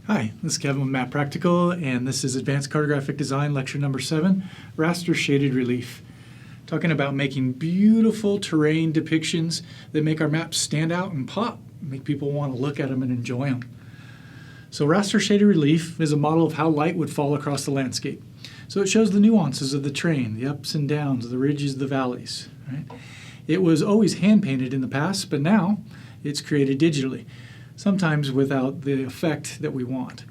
Hi, this is Kevin with Map Practical, and this is Advanced Cartographic Design, lecture number 7, Raster Shaded Relief. Talking about making beautiful terrain depictions that make our maps stand out and pop, make people want to look at them and enjoy them. So Raster Shaded Relief is a model of how light would fall across the landscape. So it shows the nuances of the terrain, the ups and downs, the ridges, the valleys. Right? It was always hand-painted in the past, but now it's created digitally, sometimes without the effect that we want.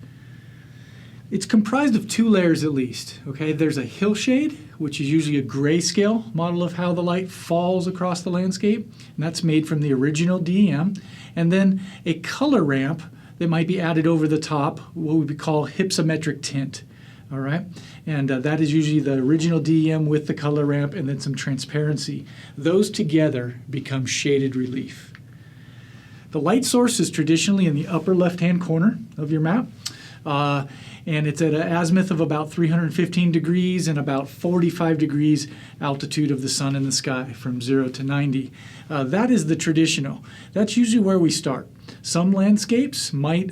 It's comprised of 2 layers at least. Okay, there's a hillshade, which is usually a grayscale model of how the light falls across the landscape, and that's made from the original DEM, and then a color ramp that might be added over the top, what we call hypsometric tint. All right, and that is usually the original DEM with the color ramp and then some transparency. Those together become shaded relief. The light source is traditionally in the upper left-hand corner of your map, and it's at an azimuth of about 315 degrees and about 45 degrees altitude of the sun in the sky from 0 to 90. That is the traditional. That's usually where we start. Some landscapes might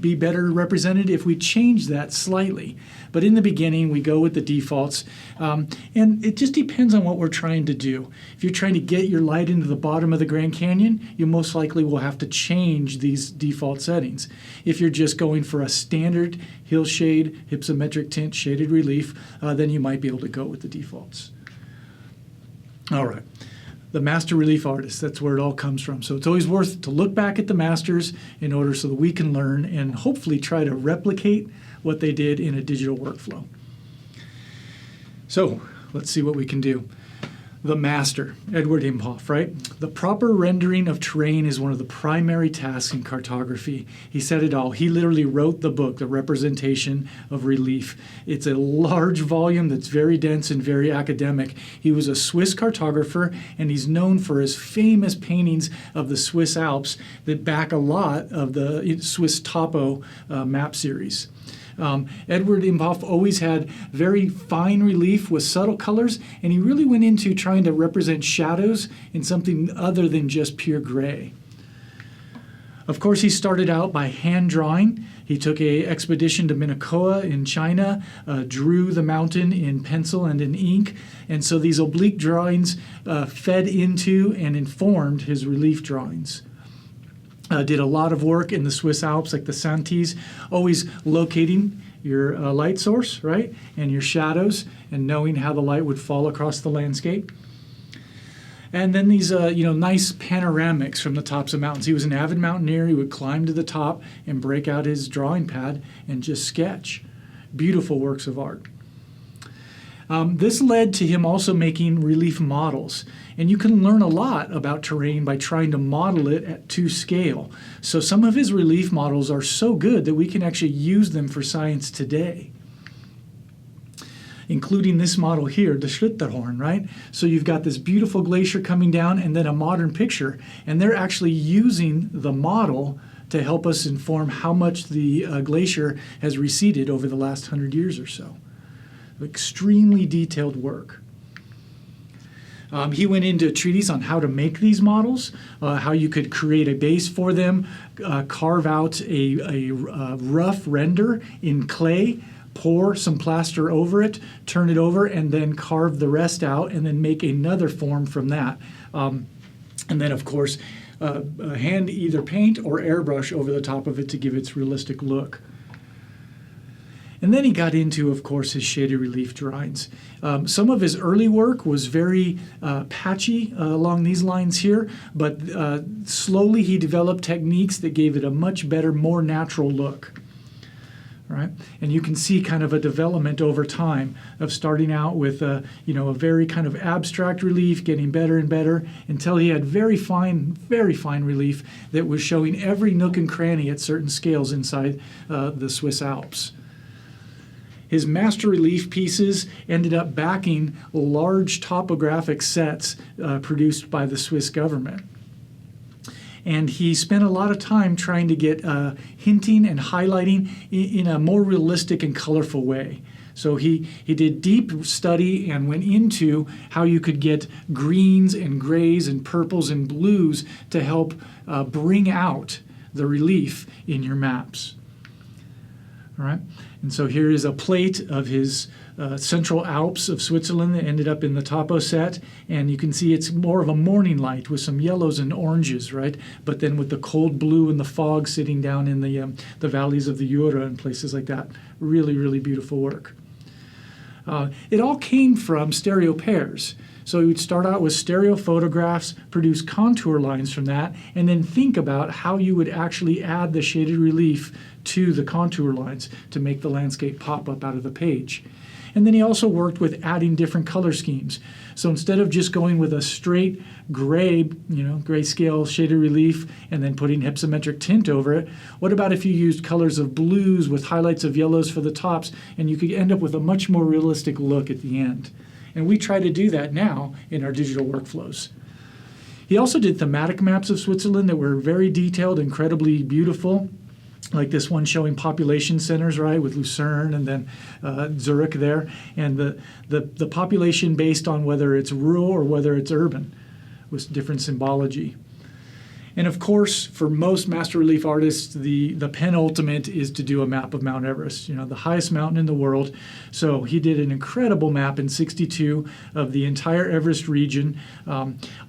be better represented if we change that slightly. But in the beginning, we go with the defaults. And it just depends on what we're trying to do. If you're trying to get your light into the bottom of the Grand Canyon, you most likely will have to change these default settings. If you're just going for a standard hillshade, hypsometric tint, shaded relief, then you might be able to go with the defaults. All right. The master relief artist, that's where it all comes from. So it's always worth to look back at the masters in order so that we can learn and hopefully try to replicate what they did in a digital workflow. So let's see what we can do. The master, Edward Impov, right? The proper rendering of terrain is one of the primary tasks in cartography. He said it all. He literally wrote the book, The Representation of Relief. It's a large volume that's very dense and very academic. He was a Swiss cartographer, and he's known for his famous paintings of the Swiss Alps that back a lot of the Swiss Topo map series. Edward Impov always had very fine relief with subtle colors, and he really went into trying to represent shadows in something other than just pure gray. Of course, he started out by hand drawing. He took an expedition to Minicoa in China, drew the mountain in pencil and in ink, and so these oblique drawings fed into and informed his relief drawings. Did a lot of work in the Swiss Alps, like the Santis, always locating your light source, right, and your shadows, and knowing how the light would fall across the landscape. And then these, nice panoramics from the tops of mountains. He was an avid mountaineer. He would climb to the top and break out his drawing pad and just sketch. Beautiful works of art. This led to him also making relief models. And you can learn a lot about terrain by trying to model it to scale. So some of his relief models are so good that we can actually use them for science today, including this model here, the Schlitterhorn, right? So you've got this beautiful glacier coming down and then a modern picture, and they're actually using the model to help us inform how much the glacier has receded over the last 100 years or so. Extremely detailed work. He went into a treatise on how to make these models, how you could create a base for them, carve out a rough render in clay, pour some plaster over it, turn it over, and then carve the rest out, and then make another form from that. And then, of course, hand either paint or airbrush over the top of it to give its realistic look. And then he got into, of course, his shaded relief drawings. Some of his early work was very patchy along these lines here, but slowly he developed techniques that gave it a much better, more natural look. Right? And you can see kind of a development over time of starting out with a very kind of abstract relief, getting better and better until he had very fine relief that was showing every nook and cranny at certain scales inside the Swiss Alps. His master relief pieces ended up backing large topographic sets produced by the Swiss government. And he spent a lot of time trying to get hinting and highlighting in a more realistic and colorful way. So he did deep study and went into how you could get greens and grays and purples and blues to help bring out the relief in your maps. All right, and so here is a plate of his Central Alps of Switzerland that ended up in the topo set, and you can see it's more of a morning light with some yellows and oranges, right? But then with the cold blue and the fog sitting down in the valleys of the Jura and places like that. Really, really beautiful work. It all came from stereo pairs. So you would start out with stereo photographs, produce contour lines from that, and then think about how you would actually add the shaded relief to the contour lines to make the landscape pop up out of the page. And then he also worked with adding different color schemes. So instead of just going with a straight gray, grayscale shaded relief and then putting hypsometric tint over it, what about if you used colors of blues with highlights of yellows for the tops, and you could end up with a much more realistic look at the end. And we try to do that now in our digital workflows. He also did thematic maps of Switzerland that were very detailed, incredibly beautiful, like this one showing population centers, right, with Lucerne and then Zurich there, and the population based on whether it's rural or whether it's urban, with different symbology. And of course, for most master relief artists, the penultimate is to do a map of Mount Everest, the highest mountain in the world. So he did an incredible map in '62 of the entire Everest region,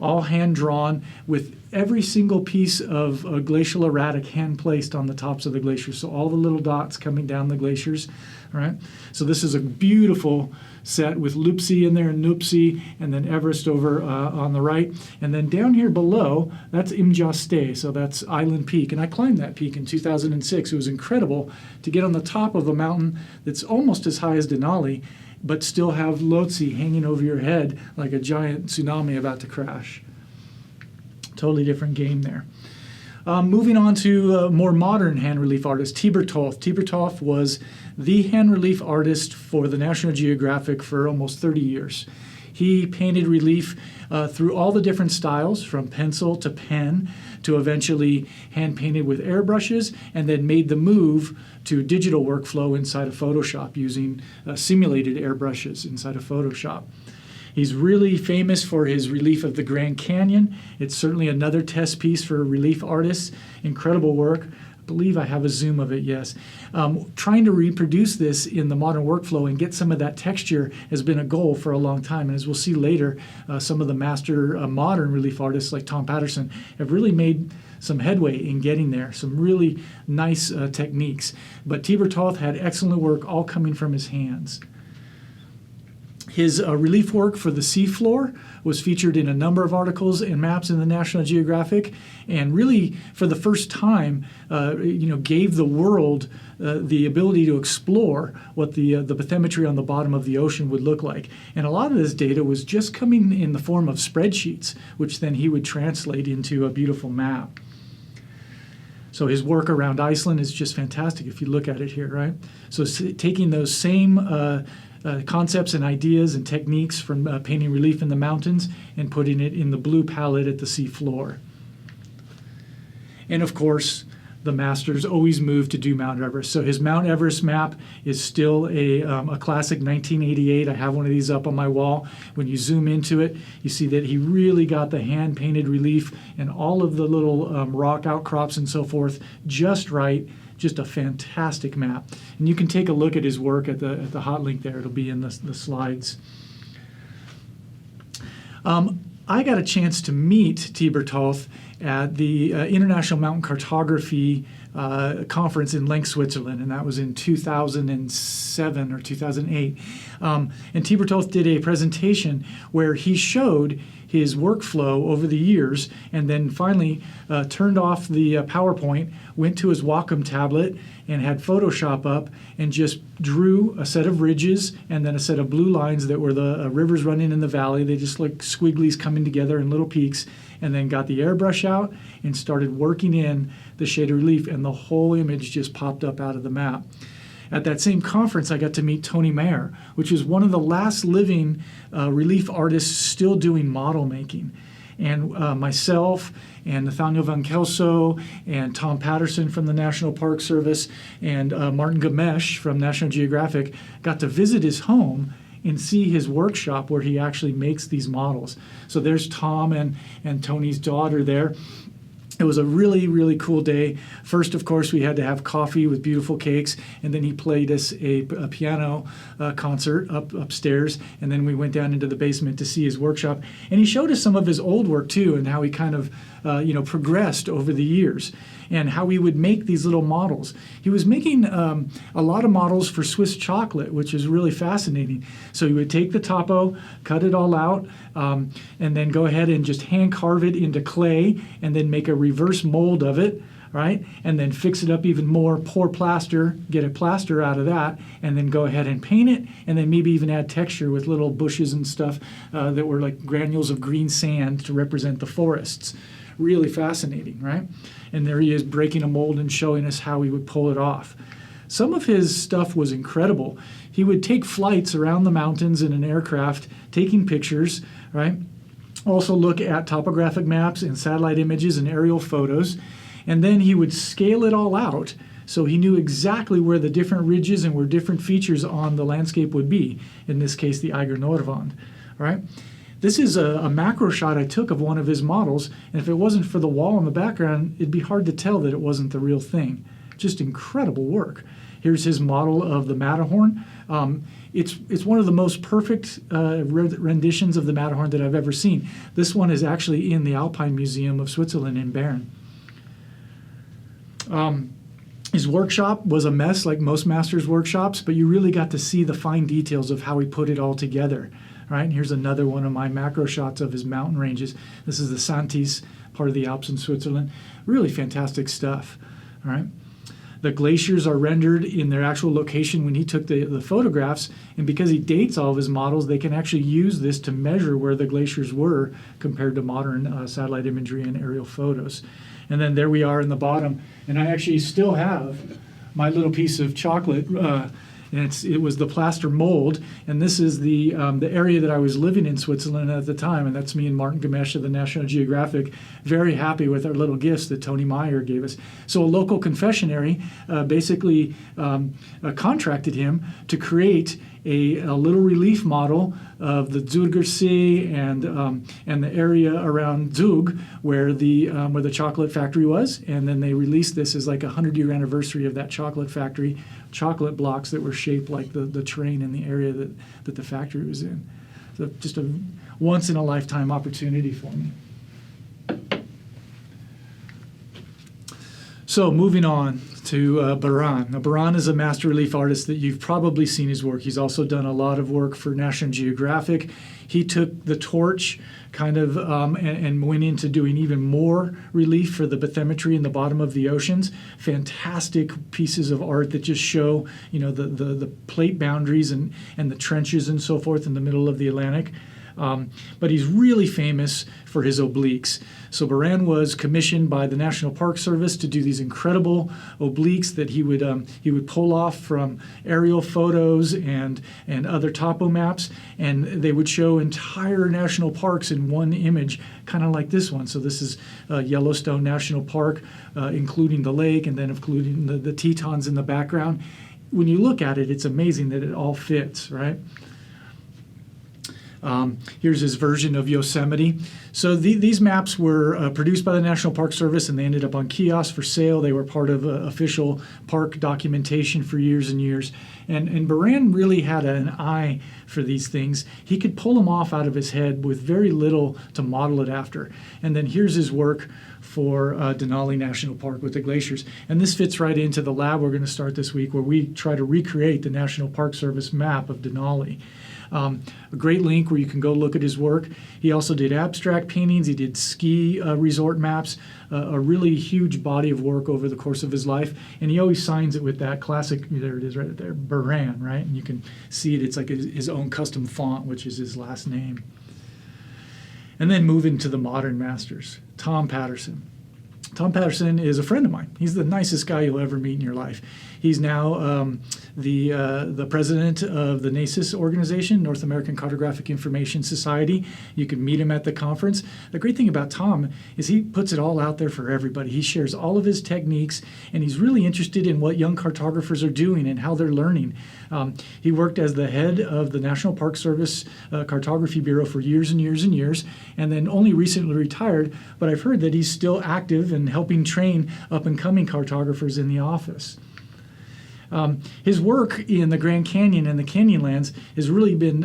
all hand-drawn with every single piece of glacial erratic hand-placed on the tops of the glaciers. So all the little dots coming down the glaciers, all right? So this is a beautiful set with Lupsi in there and Nupsi, and then Everest over on the right. And then down here below, that's Imjaste, so that's Island Peak. And I climbed that peak in 2006. It was incredible to get on the top of a mountain that's almost as high as Denali, but still have Lhotse hanging over your head like a giant tsunami about to crash. Totally different game there. Moving on to more modern hand relief artist, Tibor Toth. Tibor Toth was the hand relief artist for the National Geographic for almost 30 years. He painted relief through all the different styles, from pencil to pen, to eventually hand painted with airbrushes, and then made the move to digital workflow inside of Photoshop using simulated airbrushes inside of Photoshop. He's really famous for his relief of the Grand Canyon. It's certainly another test piece for relief artists. Incredible work. I believe I have a zoom of it, yes. Trying to reproduce this in the modern workflow and get some of that texture has been a goal for a long time. And as we'll see later, some of the master modern relief artists like Tom Patterson have really made some headway in getting there, some really nice techniques. But Tibor Toth had excellent work all coming from his hands. His relief work for the seafloor was featured in a number of articles and maps in the National Geographic, and really, for the first time, gave the world the ability to explore what the bathymetry on the bottom of the ocean would look like. And a lot of this data was just coming in the form of spreadsheets, which then he would translate into a beautiful map. So his work around Iceland is just fantastic if you look at it here, right? So taking those same concepts and ideas and techniques from painting relief in the mountains and putting it in the blue palette at the sea floor. And of course, the masters always move to do Mount Everest. So his Mount Everest map is still a classic 1988. I have one of these up on my wall. When you zoom into it, you see that he really got the hand-painted relief and all of the little rock outcrops and so forth just right. Just a fantastic map. And you can take a look at his work at the hot link there. It'll be in the slides. I got a chance to meet Tibor Toth at the International Mountain Cartography conference in Lenk, Switzerland, and that was in 2007 or 2008. And Tibor Toth did a presentation where he showed his workflow over the years, and then finally turned off the PowerPoint, went to his Wacom tablet, and had Photoshop up, and just drew a set of ridges and then a set of blue lines that were the rivers running in the valley. They just like squigglies coming together in little peaks, and then got the airbrush out and started working in the shaded relief, and the whole image just popped up out of the map. At that same conference, I got to meet Tony Mayer, which was one of the last living relief artists still doing model making. And myself and Nathaniel Van Kelso and Tom Patterson from the National Park Service and Martin Gamesh from National Geographic got to visit his home and see his workshop where he actually makes these models. So there's Tom and Tony's daughter there. It was a really, really cool day. First, of course, we had to have coffee with beautiful cakes, and then he played us a piano concert upstairs, and then we went down into the basement to see his workshop. And he showed us some of his old work, too, and how he kind of progressed over the years, and how he would make these little models. He was making a lot of models for Swiss chocolate, which is really fascinating. So he would take the topo, cut it all out, and then go ahead and just hand carve it into clay, and then make a reverse mold of it, right? And then fix it up even more, pour plaster, get a plaster out of that, and then go ahead and paint it, and then maybe even add texture with little bushes and stuff that were like granules of green sand to represent the forests. Really fascinating, right? And there he is breaking a mold and showing us how he would pull it off. Some of his stuff was incredible. He would take flights around the mountains in an aircraft, taking pictures, right? Also look at topographic maps and satellite images and aerial photos. And then he would scale it all out so he knew exactly where the different ridges and where different features on the landscape would be, in this case, the Eiger Nordwand, right? This is a macro shot I took of one of his models, and if it wasn't for the wall in the background, it'd be hard to tell that it wasn't the real thing. Just incredible work. Here's his model of the Matterhorn. It's one of the most perfect renditions of the Matterhorn that I've ever seen. This one is actually in the Alpine Museum of Switzerland in Bern. His workshop was a mess, like most masters' workshops, but you really got to see the fine details of how he put it all together. Right? And here's another one of my macro shots of his mountain ranges. This is the Santis, part of the Alps in Switzerland. Really fantastic stuff. All right? The glaciers are rendered in their actual location when he took the photographs, and because he dates all of his models, they can actually use this to measure where the glaciers were compared to modern satellite imagery and aerial photos. And then there we are in the bottom, and I actually still have my little piece of chocolate, and it was the plaster mold, and this is the area that I was living in Switzerland at the time, and that's me and Martin Gamesh of the National Geographic, very happy with our little gifts that Tony Meyer gave us. So a local confectionery basically contracted him to create a little relief model of the Zürcher See and the area around Zug where the chocolate factory was, and then they released this as like a 100-year anniversary of that chocolate factory. Chocolate blocks that were shaped like the terrain in the area that the factory was in. So just a once-in-a-lifetime opportunity for me. So moving on to Buran. Now, Buran is a master relief artist that you've probably seen his work. He's also done a lot of work for National Geographic. He took the torch kind of and went into doing even more relief for the bathymetry in the bottom of the oceans. Fantastic pieces of art that just show, the plate boundaries and the trenches and so forth in the middle of the Atlantic. But he's really famous for his obliques. So Buran was commissioned by the National Park Service to do these incredible obliques that he would pull off from aerial photos and other topo maps, and they would show entire national parks in one image, kind of like this one. So this is Yellowstone National Park, including the lake, and then including the Tetons in the background. When you look at it, it's amazing that it all fits, right? Here's his version of Yosemite. So these maps were produced by the National Park Service, and they ended up on kiosks for sale. They were part of official park documentation for years and years. And Buran really had an eye for these things. He could pull them off out of his head with very little to model it after. And then here's his work for Denali National Park with the glaciers. And this fits right into the lab we're going to start this week, where we try to recreate the National Park Service map of Denali. A great link where you can go look at his work. He also did abstract paintings. He did ski resort maps, a really huge body of work over the course of his life. And he always signs it with that classic, there it is right there, Buran, right? And you can see it. It's like his own custom font, which is his last name. And then move into the modern masters. Tom Patterson. Tom Patterson is a friend of mine. He's the nicest guy you'll ever meet in your life. He's now the president of the NACIS organization, North American Cartographic Information Society. You can meet him at the conference. The great thing about Tom is he puts it all out there for everybody. He shares all of his techniques, and he's really interested in what young cartographers are doing and how they're learning. He worked as the head of the National Park Service Cartography Bureau for years and years and years, and then only recently retired, but I've heard that he's still active and helping train up-and-coming cartographers in the office. His work in the Grand Canyon and the Canyonlands has really been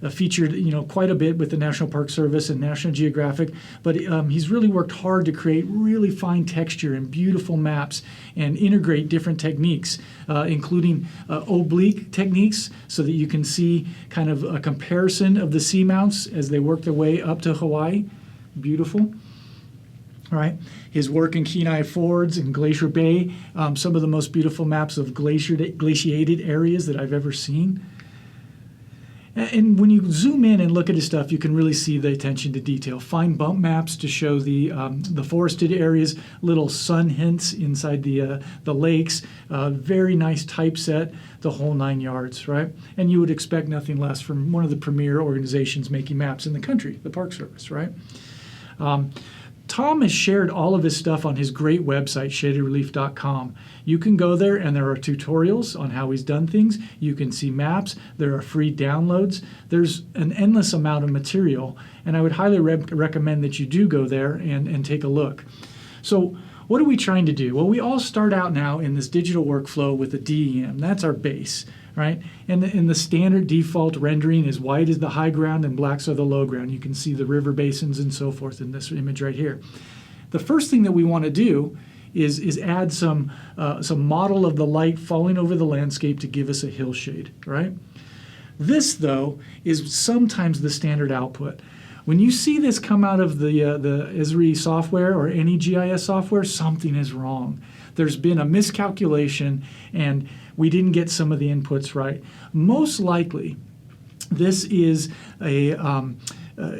featured, quite a bit with the National Park Service and National Geographic. But he's really worked hard to create really fine texture and beautiful maps and integrate different techniques, including oblique techniques, so that you can see kind of a comparison of the seamounts as they work their way up to Hawaii. Beautiful. All right. His work in Kenai Fords and Glacier Bay, some of the most beautiful maps of glaciated areas that I've ever seen. And when you zoom in and look at his stuff, you can really see the attention to detail. Fine bump maps to show the forested areas, little sun hints inside the lakes, very nice typeset, the whole 9 yards, right? And you would expect nothing less from one of the premier organizations making maps in the country, the Park Service, right? Tom has shared all of his stuff on his great website, shadedrelief.com. You can go there and there are tutorials on how he's done things. You can see maps. There are free downloads. There's an endless amount of material, and I would highly recommend that you do go there and take a look. So what are we trying to do? Well, we all start out now in this digital workflow with a DEM. That's our base, right? And the standard default rendering is white is the high ground and blacks are the low ground. You can see the river basins and so forth in this image right here. The first thing that we want to do is add some model of the light falling over the landscape to give us a hillshade, right? This, though, is sometimes the standard output. When you see this come out of the Esri software or any GIS software, something is wrong. There's been a miscalculation and we didn't get some of the inputs right. Most likely, this is it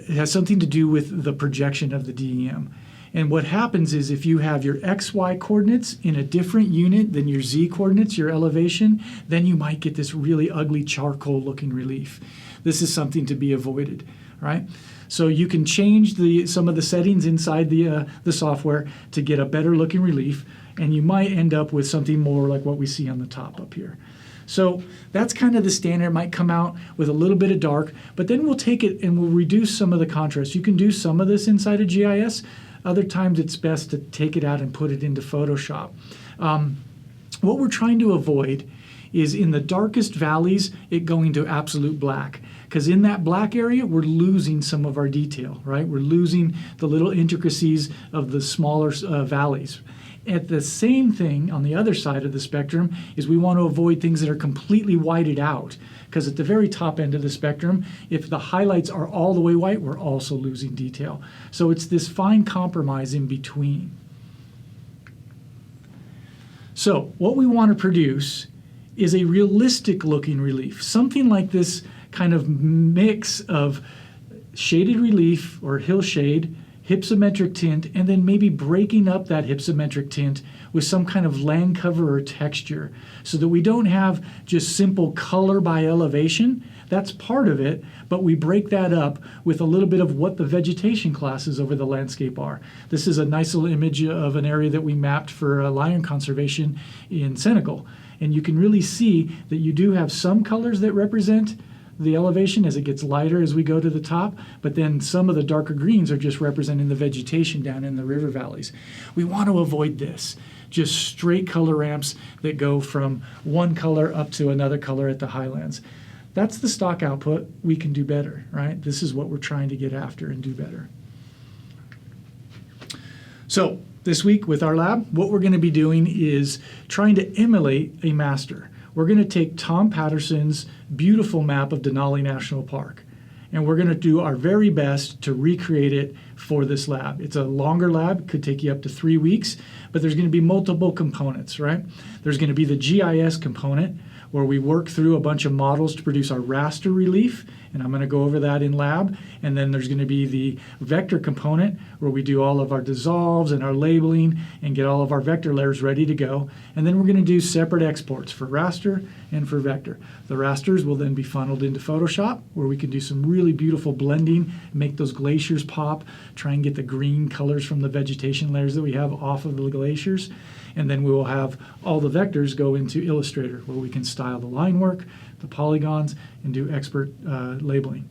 has something to do with the projection of the DEM. And what happens is if you have your XY coordinates in a different unit than your Z coordinates, your elevation, then you might get this really ugly charcoal looking relief. This is something to be avoided, right? So you can change some of the settings inside the software to get a better looking relief, and you might end up with something more like what we see on the top up here. So that's kind of the standard. It might come out with a little bit of dark, but then we'll take it and we'll reduce some of the contrast. You can do some of this inside of GIS. Other times it's best to take it out and put it into Photoshop. What we're trying to avoid is in the darkest valleys, it going to absolute black. Because in that black area, we're losing some of our detail, right? We're losing the little intricacies of the smaller valleys. At the same thing, on the other side of the spectrum, is we want to avoid things that are completely whited out. Because at the very top end of the spectrum, if the highlights are all the way white, we're also losing detail. So it's this fine compromise in between. So what we want to produce is a realistic looking relief, something like this kind of mix of shaded relief or hillshade, hypsometric tint, and then maybe breaking up that hypsometric tint with some kind of land cover or texture so that we don't have just simple color by elevation. That's part of it, but we break that up with a little bit of what the vegetation classes over the landscape are. This is a nice little image of an area that we mapped for lion conservation in Senegal. And you can really see that you do have some colors that represent the elevation as it gets lighter as we go to the top, but then some of the darker greens are just representing the vegetation down in the river valleys. We want to avoid this, just straight color ramps that go from one color up to another color at the highlands. That's the stock output. We can do better, right? This is what we're trying to get after and do better. So this week with our lab, what we're going to be doing is trying to emulate a master. We're going to take Tom Patterson's beautiful map of Denali National Park, and we're going to do our very best to recreate it for this lab. It's a longer lab, could take you up to 3 weeks, but there's going to be multiple components, right? There's going to be the GIS component, where we work through a bunch of models to produce our raster relief, and I'm going to go over that in lab. And then there's going to be the vector component, where we do all of our dissolves and our labeling and get all of our vector layers ready to go. And then we're going to do separate exports for raster and for vector. The rasters will then be funneled into Photoshop, where we can do some really beautiful blending, make those glaciers pop, try and get the green colors from the vegetation layers that we have off of the glaciers. And then we will have all the vectors go into Illustrator, where we can style the line work, the polygons, and do expert labeling.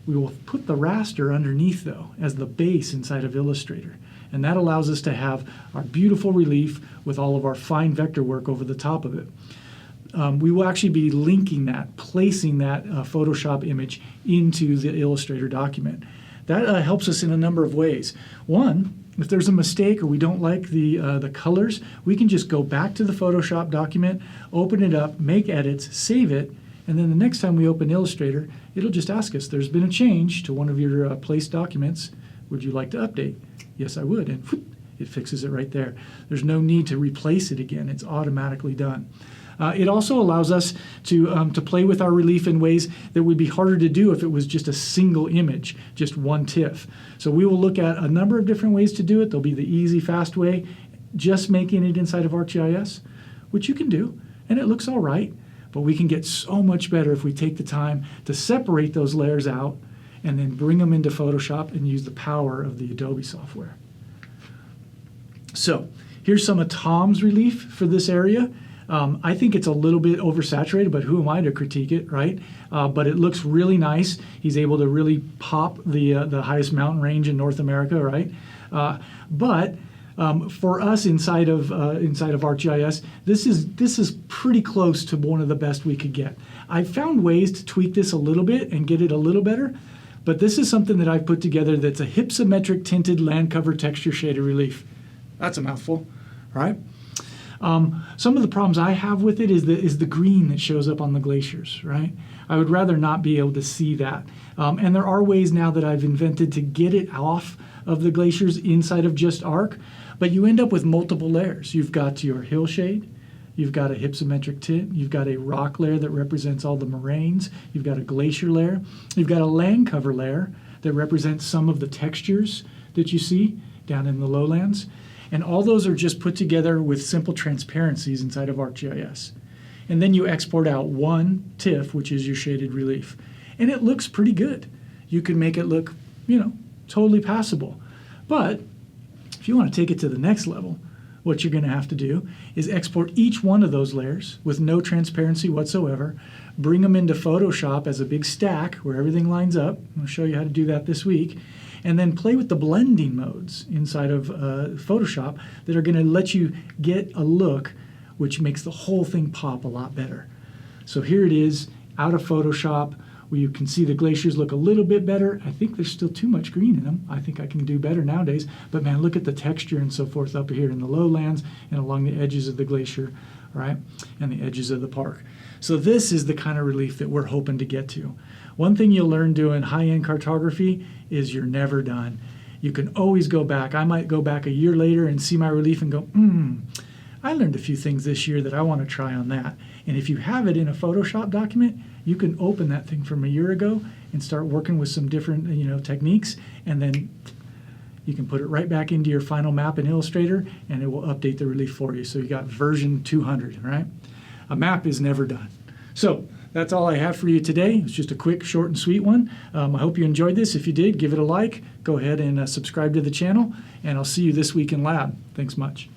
We will put the raster underneath, though, as the base inside of Illustrator. And that allows us to have our beautiful relief with all of our fine vector work over the top of it. We will actually be linking that, placing that Photoshop image into the Illustrator document. That helps us in a number of ways. One, if there's a mistake or we don't like the colors, we can just go back to the Photoshop document, open it up, make edits, save it, and then the next time we open Illustrator, it'll just ask us, there's been a change to one of your placed documents. Would you like to update? Yes, I would. And whoop, it fixes it right there. There's no need to replace it again. It's automatically done. It also allows us to play with our relief in ways that would be harder to do if it was just a single image, just one TIFF. So we will look at a number of different ways to do it. There'll be the easy, fast way, just making it inside of ArcGIS, which you can do, and it looks all right. But we can get so much better if we take the time to separate those layers out and then bring them into Photoshop and use the power of the Adobe software. So here's some of Tom's relief for this area. I think it's a little bit oversaturated, but who am I to critique it, right? But it looks really nice. He's able to really pop the highest mountain range in North America, right? But for us inside of ArcGIS, this is pretty close to one of the best we could get. I've found ways to tweak this a little bit and get it a little better, but this is something that I've put together that's a hypsometric tinted land cover texture shaded relief. That's a mouthful, right? Some of the problems I have with it is the green that shows up on the glaciers, right? I would rather not be able to see that. And there are ways now that I've invented to get it off of the glaciers inside of just Arc, but you end up with multiple layers. You've got your hill shade, you've got a hypsometric tint, you've got a rock layer that represents all the moraines, you've got a glacier layer, you've got a land cover layer that represents some of the textures that you see down in the lowlands. And all those are just put together with simple transparencies inside of ArcGIS. And then you export out one TIFF, which is your shaded relief. And it looks pretty good. You can make it look, totally passable. But if you want to take it to the next level, what you're going to have to do is export each one of those layers with no transparency whatsoever, bring them into Photoshop as a big stack where everything lines up. I'll show you how to do that this week. And then play with the blending modes inside of Photoshop that are going to let you get a look which makes the whole thing pop a lot better. So here it is out of Photoshop where you can see the glaciers look a little bit better. I think there's still too much green in them. I think I can do better nowadays. But man, look at the texture and so forth up here in the lowlands and along the edges of the glacier, right? And the edges of the park. So this is the kind of relief that we're hoping to get to. One thing you'll learn doing high-end cartography is you're never done. You can always go back. I might go back a year later and see my relief and go, I learned a few things this year that I want to try on that. And if you have it in a Photoshop document, you can open that thing from a year ago and start working with some different techniques, and then you can put it right back into your final map in Illustrator, and it will update the relief for you. So you got version 200, right? A map is never done. So that's all I have for you today. It's just a quick, short, and sweet one. I hope you enjoyed this. If you did, give it a like. Go ahead and subscribe to the channel, and I'll see you this week in lab. Thanks much.